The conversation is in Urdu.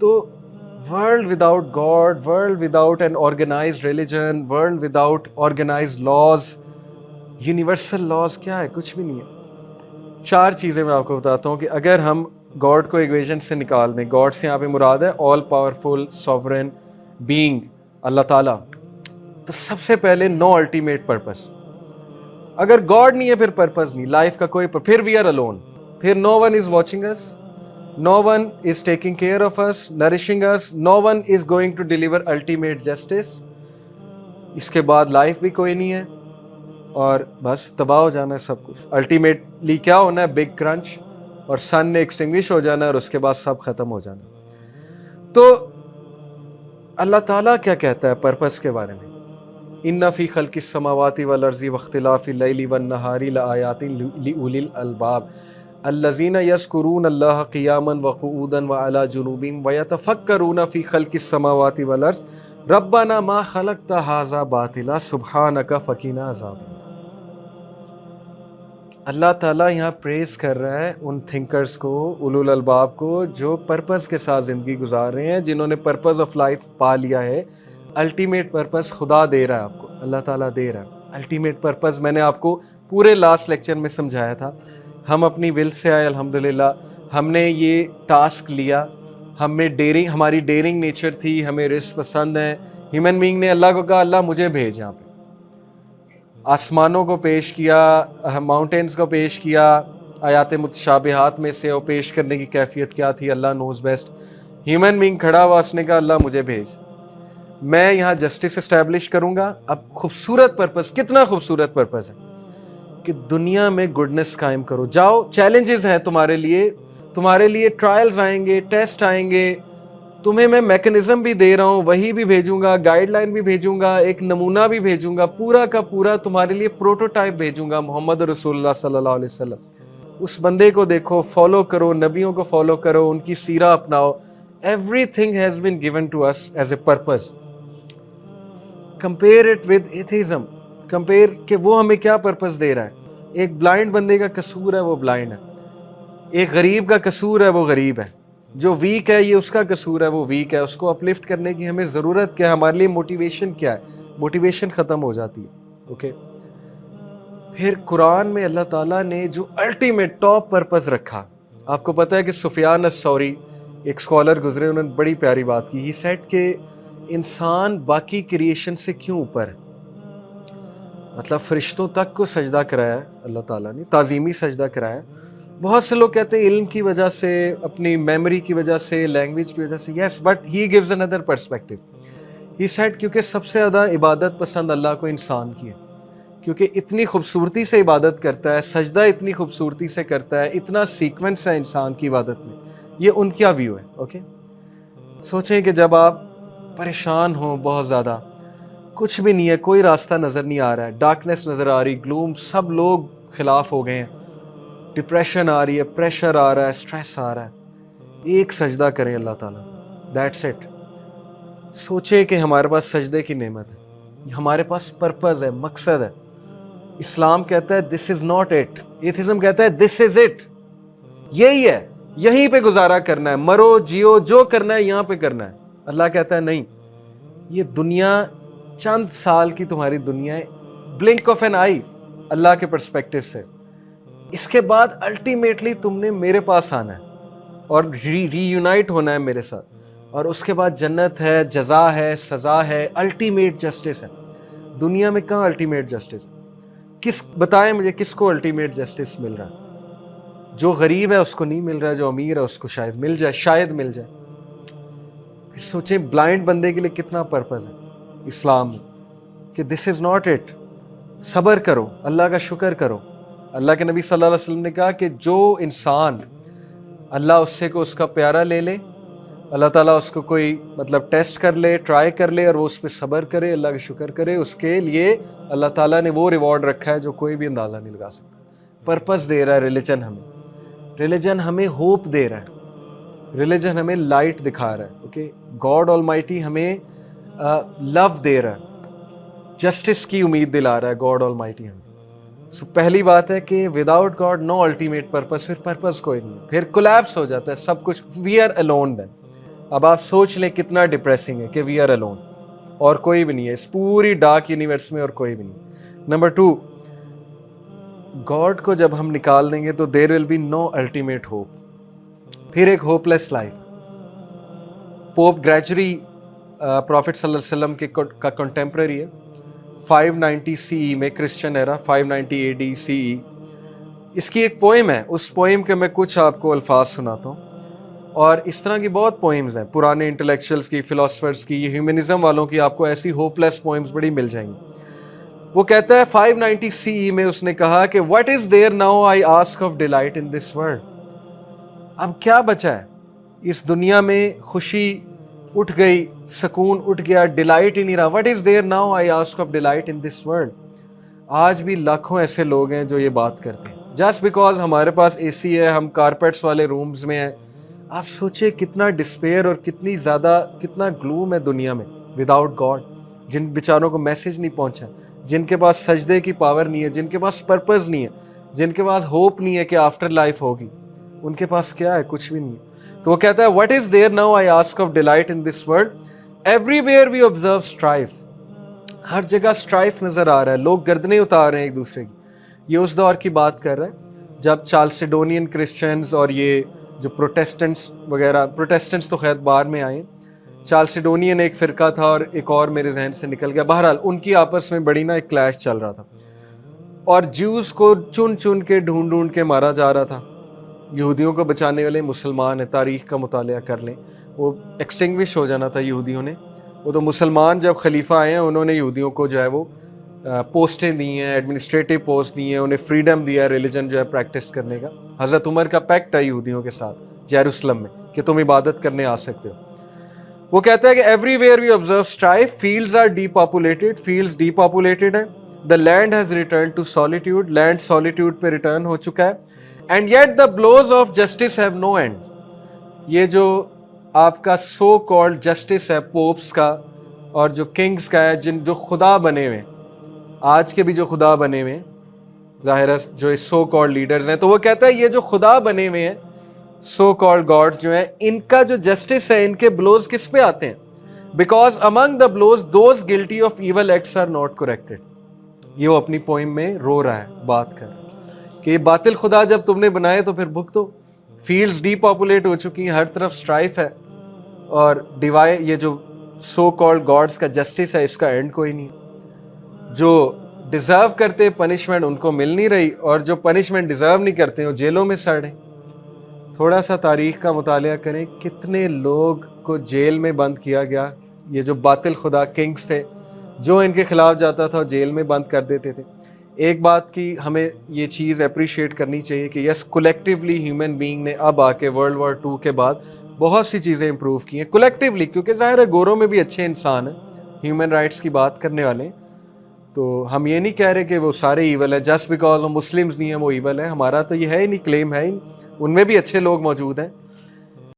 تو world without God, world without an organized religion, world without organized laws, universal laws کیا ہے؟ کچھ بھی نہیں ہے. 4 چیزیں میں آپ کو بتاتا ہوں کہ اگر ہم گاڈ کو ایکویشن سے نکال دیں, گاڈ سے یہاں پہ مراد ہے آل پاورفل سوورن بینگ اللہ تعالیٰ, تو سب سے پہلے نو الٹیمیٹ پرپس. اگر گاڈ نہیں ہے پھر پرپز نہیں, لائف کا کوئی پھر وی آر الون, پھر no one is watching us, no one is taking care of us, nourishing us, no one is going to deliver ultimate justice. اس کے بعد لائف بھی کوئی نہیں ہے اور بس تباہ ہو جانا ہے سب کچھ. الٹیمیٹلی کیا ہونا ہے؟ بگ کرنچ, اور سن نے ایکسٹنگوش ہو جانا ہے اور اس کے بعد سب ختم ہو جانا. تو اللہ تعالیٰ کیا کہتا ہے پرپس کے بارے میں؟ ان فی خلق السماوات والارض واختلاف اللیل والنہار لآیات لأولی الالباب الذین یذکرون اللہ قیاما وقعودا وعلی جنوبہم ویتفکرون فی خلق السماوات والارض ربنا ما خلقت ھذا باطلا سبحانک فقنا عذاب النار. اللہ تعالیٰ یہاں پریز کر رہا ہے ان تھنکرز کو, اولو الالباب کو, جو پرپز کے ساتھ زندگی گزار رہے ہیں, جنہوں نے پرپز آف لائف پا لیا ہے. الٹیمیٹ پرپز خدا دے رہا ہے آپ کو, اللہ تعالیٰ دے رہا ہے الٹیمیٹ پرپز. میں نے آپ کو پورے لاسٹ لیکچر میں سمجھایا تھا. ہم اپنی ول سے آئے الحمدللہ, ہم نے یہ ٹاسک لیا, ہم میں ڈیرنگ, ہماری ڈیرنگ نیچر تھی, ہمیں رسک پسند ہے. ہیومن بینگ نے اللہ کو کہا اللہ مجھے بھیج یہاں پہ, آسمانوں کو پیش کیا, ماؤنٹینز کو پیش کیا, آیات متشابہات میں سے وہ پیش کرنے کی کیفیت کیا تھی اللہ نوز بیسٹ. ہیومن بینگ کھڑا ہوا, اس نے کہا اللہ مجھے بھیج, میں یہاں جسٹس اسٹیبلش کروں گا. اب خوبصورت پرپس, کتنا خوبصورت پرپس ہے کہ دنیا میں گڈنس قائم کرو. جاؤ, چیلنجز ہیں تمہارے لیے ٹرائلز آئیں گے, ٹیسٹ آئیں گے, تمہیں میں میکنزم بھی دے رہا ہوں, وہی بھی بھیجوں گا, گائیڈ لائن بھی بھیجوں گا, ایک نمونہ بھی بھیجوں گا, پورا کا پورا تمہارے لیے پروٹوٹائپ بھیجوں گا, محمد رسول اللہ صلی اللہ علیہ وسلم. اس بندے کو دیکھو, فالو کرو, نبیوں کو فالو کرو, ان کی سیرہ اپناؤ. Everything has been given to us as a purpose. Compare it with atheism. Compare کہ وہ ہمیں کیا پرپس دے رہا ہے. ایک بلائنڈ بندے کا قصور ہے, وہ بلائنڈ ہے. ایک غریب کا قصور ہے, وہ غریب ہے. جو ویک ہے یہ اس کا قصور ہے, وہ ویک ہے. اس کو اپلفٹ کرنے کی ہمیں ضرورت کیا ہے؟ ہمارے لیے موٹیویشن کیا ہے؟ موٹیویشن ختم ہو جاتی ہے. اوکے, پھر قرآن میں اللہ تعالیٰ نے جو الٹیمیٹ ٹاپ پرپس رکھا, آپ کو پتہ ہے کہ سفیان الثوری ایک اسکالر گزرے, انہوں نے بڑی پیاری بات کی. ہی سیڈ کہ انسان باقی کریشن سے کیوں اوپر ہے؟ مطلب فرشتوں تک کو سجدہ کرایا اللہ تعالیٰ نے, تعظیمی سجدہ کرایا. بہت سے لوگ کہتے ہیں علم کی وجہ سے, اپنی میموری کی وجہ سے, لینگویج کی وجہ سے. Yes, but he gives another perspective. He said کیونکہ سب سے زیادہ عبادت پسند اللہ کو انسان کی ہے, کیونکہ اتنی خوبصورتی سے عبادت کرتا ہے, سجدہ اتنی خوبصورتی سے کرتا ہے, اتنا سیکوینس ہے انسان کی عبادت میں. یہ ان کا ویو ہے. اوکے, سوچیں کہ جب آپ پریشان ہوں بہت زیادہ, کچھ بھی نہیں ہے, کوئی راستہ نظر نہیں آ رہا ہے, ڈارکنیس نظر آ رہی, گلوم, سب لوگ خلاف ہو گئے ہیں, ڈپریشن آ رہی ہے, پریشر آ رہا ہے, سٹریس آ رہا ہے, ایک سجدہ کریں اللہ تعالیٰ, دیٹس اٹ. سوچیں کہ ہمارے پاس سجدے کی نعمت ہے, ہمارے پاس پرپز ہے, مقصد ہے. اسلام کہتا ہے دس از ناٹ اٹ, ایتھزم کہتا ہے دس از اٹ, یہی ہے, یہیں پہ گزارا کرنا ہے, مرو جیو جو کرنا ہے یہاں پہ کرنا ہے. اللہ کہتا ہے نہیں, یہ دنیا چند سال کی تمہاری دنیا ہے, بلنک آف این آئی اللہ کے پرسپیکٹو سے. اس کے بعد الٹیمیٹلی تم نے میرے پاس آنا ہے اور ری یونائٹ ہونا ہے میرے ساتھ, اور اس کے بعد جنت ہے, جزا ہے, سزا ہے, الٹیمیٹ جسٹس ہے. دنیا میں کہاں الٹیمیٹ جسٹس؟ بتائیں مجھے کس کو الٹیمیٹ جسٹس مل رہا ہے؟ جو غریب ہے اس کو نہیں مل رہا, جو امیر ہے اس کو شاید مل جائے, شاید مل جائے. پھر سوچیں بلائنڈ بندے کے لیے کتنا پرپز ہے اسلام میں کہ دس از ناٹ اٹ, صبر کرو, اللہ کا شکر کرو. اللہ کے نبی صلی اللہ علیہ وسلم نے کہا کہ جو انسان اللہ اس سے کو اس کا پیارا لے لے, اللہ تعالیٰ اس کو کوئی مطلب ٹیسٹ کر لے, ٹرائی کر لے, اور وہ اس پہ صبر کرے, اللہ کا شکر کرے, اس کے لیے اللہ تعالیٰ نے وہ ریوارڈ رکھا ہے جو کوئی بھی اندازہ نہیں لگا سکتا. پرپس دے رہا ہے ریلیجن ہمیں, ریلیجن ہمیں ہوپ دے رہا ہے, ریلیجن ہمیں لائٹ دکھا رہا ہے. اوکے, گاڈ آلمائٹی ہمیں لو دے رہا ہے, جسٹس کی امید دلا رہا ہے گاڈ آلمائٹی ہمیں. سو پہلی بات ہے کہ وداؤٹ گاڈ نو الٹیمیٹ پرپس, پھر پرپس کوئی نہیں, پھر کولیپس ہو جاتا ہے سب کچھ, وی آر الون دین. اب آپ سوچ لیں کتنا ڈپریسنگ ہے کہ وی آر الون اور کوئی بھی نہیں ہے اس پوری ڈارک یونیورس میں اور کوئی بھی نہیں. نمبر 2, گاڈ کو جب ہم نکال دیں گے تو there will be no ultimate hope. پھر ایک hopeless life. Pope Gregory prophet صلی اللہ علیہ وسلم کے کا کنٹمپرری ہے 590 CE میں, کرسچن ایرا 590 AD CE. اس کی ایک پوئم ہے, اس پوئم کے میں کچھ آپ کو الفاظ سناتا ہوں. اور اس طرح کی بہت پوئمز ہیں پرانے انٹلیکچوئلس کی, فلاسفرز کی, یہ ہیومنزم والوں کی, آپ کو ایسی ہوپ لیس پوئمز بڑی مل جائیں گی. وہ کہتا ہے 590 CE میں اس نے کہا کہ what is there now I ask of delight in this world. اب کیا بچا ہے اس دنیا میں؟ خوشی اٹھ گئی, سکون اٹھ گیا, ڈیلائٹ ہی نہیں رہا. what is there now I ask of delight in this world. آج بھی لاکھوں ایسے لوگ ہیں جو یہ بات کرتے ہیں جسٹ بیکاز ہمارے پاس اے سی ہے, ہم کارپیٹس والے رومز میں ہیں. آپ سوچیں کتنا ڈسپیئر اور کتنی زیادہ کتنا گلوم ہے دنیا میں وداؤٹ گاڈ. جن بیچاروں کو میسج نہیں پہنچا, جن کے پاس سجدے کی پاور نہیں ہے, جن کے پاس پرپز نہیں ہے, جن کے پاس ہوپ نہیں ہے کہ آفٹر لائف ہوگی, ان کے پاس کیا ہے؟ کچھ بھی نہیں ہے. تو وہ کہتا ہے what is there now I ask of delight in this world. everywhere we observe strife. ہر جگہ اسٹرائف نظر آ رہا ہے, لوگ گردنیں اتار رہے ہیں ایک دوسرے کی. یہ اس دور کی بات کر رہا ہے جب چارلسڈونین کرسچنز اور یہ جو پروٹیسٹنٹس وغیرہ, پروٹیسٹنٹس تو خیر بعد میں آئے, چارلسڈونین ایک فرقہ تھا اور ایک اور میرے ذہن سے نکل گیا. بہرحال ان کی آپس میں بڑی نا ایک کلیش چل رہا تھا اور جیوز کو چن چن کے ڈھونڈ کے مارا جا رہا تھا. یہودیوں کو بچانے والے مسلمان ہیں, تاریخ کا مطالعہ کر لیں, وہ ایکسٹنگوش ہو جانا تھا یہودیوں نے. وہ تو مسلمان جب خلیفہ آئے ہیں انہوں نے یہودیوں کو جو ہے وہ پوسٹیں دی ہیں, ایڈمنسٹریٹو پوسٹ دی ہیں, انہیں فریڈم دیا ہے ریلیجن جو ہے پریکٹس کرنے کا. حضرت عمر کا پیکٹ ہے یہودیوں کے ساتھ جیروسلم میں کہ تم عبادت کرنے آ سکتے ہو. وہ کہتا ہے کہ everywhere we observe strife, fields are depopulated, fields depopulated ہیں. The land has return to solitude, land solitude پہ ریٹرن ہو چکا ہے. And yet the blows of justice have no end. یہ جو آپ کا سو کالڈ جسٹس ہے پوپس کا اور جو کنگز کا ہے, جو خدا بنے ہوئے, آج کے بھی جو خدا بنے ہوئے ہیں, ظاہر ہے جو اس سو کالڈ لیڈرز ہیں, تو وہ کہتا ہے یہ جو خدا بنے ہوئے ہیں سو کالڈ گاڈز جو ہیں, ان کا جو جسٹس ہے ان کے بلوز کس پہ آتے ہیں؟ Because among the blues those guilty of evil acts are not corrected. یہ وہ اپنی پوئم میں رو رہا ہے, بات کر رہا ہے کہ یہ باطل خدا جب تم نے بنائے تو پھر بھگتو. فیلڈز ڈی پاپولیٹ ہو چکی ہیں, ہر طرف سٹرائف ہے, اور ڈیوائڈ یہ جو سو کالڈ گاڈز کا جسٹس ہے اس کا اینڈ کوئی نہیں. جو ڈیزرو کرتے پنشمنٹ ان کو مل نہیں رہی, اور جو پنشمنٹ ڈیزرو نہیں کرتے وہ جیلوں میں سڑ رہے. تھوڑا سا تاریخ کا مطالعہ کریں, کتنے لوگ کو جیل میں بند کیا گیا. یہ جو باطل خدا کنگز تھے, جو ان کے خلاف جاتا تھا جیل میں بند کر دیتے تھے. ایک بات کی ہمیں یہ چیز اپریشیٹ کرنی چاہیے کہ یس کولیکٹیولی ہیومن بینگ نے اب آ کے ورلڈ وار 2 کے بعد بہت سی چیزیں امپروو کی ہیں کولیکٹیولی, کیونکہ ظاہر ہے گوروں میں بھی اچھے انسان ہیں, ہیومن رائٹس کی بات کرنے والے. تو ہم یہ نہیں کہہ رہے کہ وہ سارے ایول ہیں جسٹ بیکاز وہ مسلمز نہیں ہیں وہ ایول ہیں. ہمارا تو یہ ہے ہی نہیں, کلیم ہے ہی نہیں, ان میں بھی اچھے لوگ موجود ہیں.